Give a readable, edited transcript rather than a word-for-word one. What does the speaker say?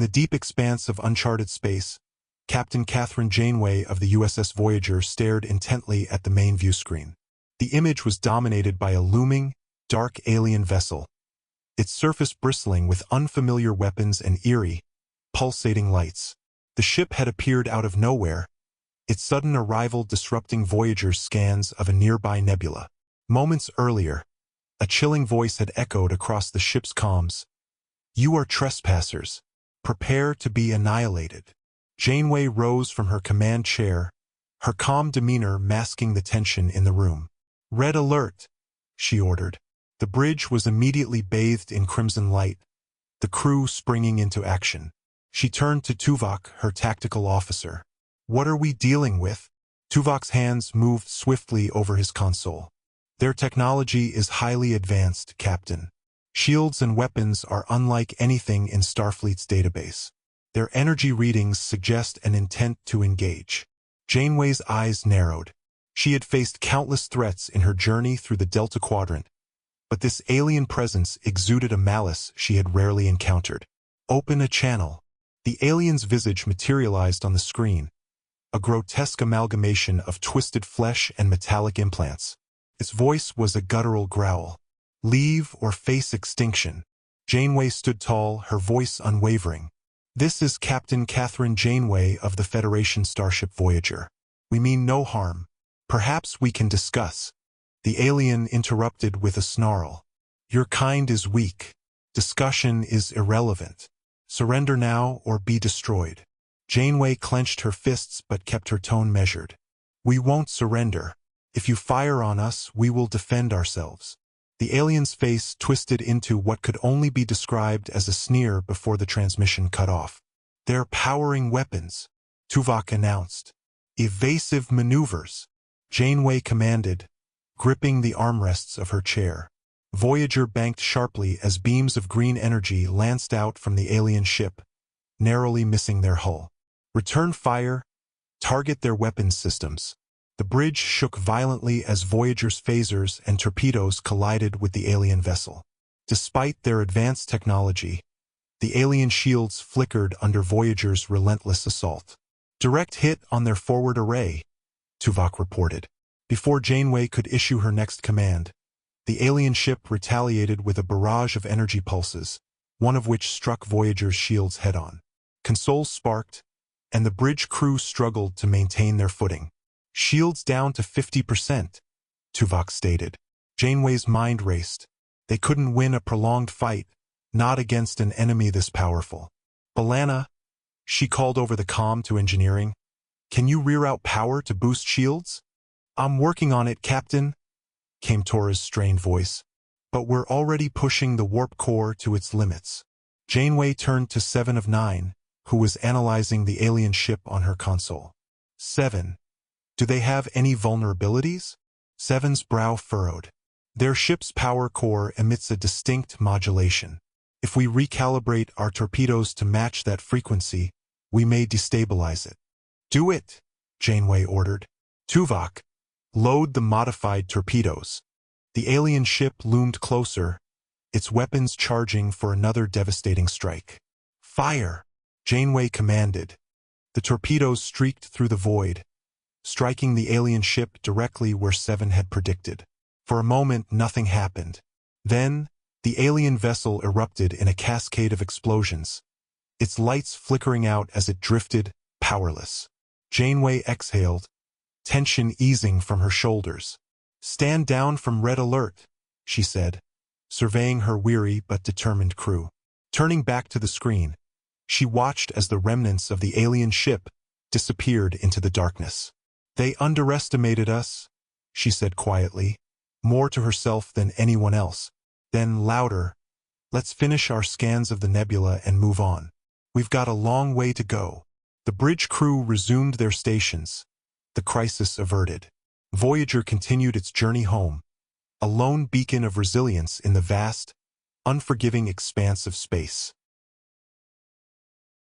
the deep expanse of uncharted space, Captain Catherine Janeway of the USS Voyager stared intently at the main view screen. The image was dominated by a looming, dark alien vessel, its surface bristling with unfamiliar weapons and eerie, pulsating lights. The ship had appeared out of nowhere, its sudden arrival disrupting Voyager's scans of a nearby nebula. Moments earlier, a chilling voice had echoed across the ship's comms. "You are trespassers. Prepare to be annihilated." Janeway rose from her command chair, her calm demeanor masking the tension in the room. "Red alert," she ordered. The bridge was immediately bathed in crimson light, the crew springing into action. She turned to Tuvok, her tactical officer. "What are we dealing with?" Tuvok's hands moved swiftly over his console. "Their technology is highly advanced, Captain. Shields and weapons are unlike anything in Starfleet's database. Their energy readings suggest an intent to engage." Janeway's eyes narrowed. She had faced countless threats in her journey through the Delta Quadrant, but this alien presence exuded a malice she had rarely encountered. "Open a channel." The alien's visage materialized on the screen, a grotesque amalgamation of twisted flesh and metallic implants. Its voice was a guttural growl. "Leave or face extinction." Janeway stood tall, her voice unwavering. "This is Captain Catherine Janeway of the Federation starship Voyager. We mean no harm. Perhaps we can discuss." The alien interrupted with a snarl. "Your kind is weak. Discussion is irrelevant. Surrender now or be destroyed." Janeway clenched her fists but kept her tone measured. "We won't surrender. If you fire on us, we will defend ourselves." The alien's face twisted into what could only be described as a sneer before the transmission cut off. "They're powering weapons," Tuvok announced. "Evasive maneuvers," Janeway commanded, gripping the armrests of her chair. Voyager banked sharply as beams of green energy lanced out from the alien ship, narrowly missing their hull. "Return fire. Target their weapons systems." The bridge shook violently as Voyager's phasers and torpedoes collided with the alien vessel. Despite their advanced technology, the alien shields flickered under Voyager's relentless assault. "Direct hit on their forward array," Tuvok reported. Before Janeway could issue her next command, the alien ship retaliated with a barrage of energy pulses, one of which struck Voyager's shields head-on. Consoles sparked, and the bridge crew struggled to maintain their footing. "Shields down to 50%, Tuvok stated. Janeway's mind raced. They couldn't win a prolonged fight, not against an enemy this powerful. "B'Elanna," she called over the comm to engineering, "can you rear out power to boost shields?" "I'm working on it, Captain," came Tora's strained voice. "But we're already pushing the warp core to its limits." Janeway turned to 7 of 9, who was analyzing the alien ship on her console. "7. Do they have any vulnerabilities?" 7's brow furrowed. "Their ship's power core emits a distinct modulation. If we recalibrate our torpedoes to match that frequency, we may destabilize it." "Do it," Janeway ordered. "Tuvok, load the modified torpedoes." The alien ship loomed closer, its weapons charging for another devastating strike. "Fire," Janeway commanded. The torpedoes streaked through the void, striking the alien ship directly where 7 had predicted. For a moment, nothing happened. Then, the alien vessel erupted in a cascade of explosions, its lights flickering out as it drifted, powerless. Janeway exhaled, tension easing from her shoulders. "Stand down from red alert," she said, surveying her weary but determined crew. Turning back to the screen, she watched as the remnants of the alien ship disappeared into the darkness. "They underestimated us," she said quietly, more to herself than anyone else. Then louder, "Let's finish our scans of the nebula and move on. We've got a long way to go." The bridge crew resumed their stations, the crisis averted. Voyager continued its journey home, a lone beacon of resilience in the vast, unforgiving expanse of space.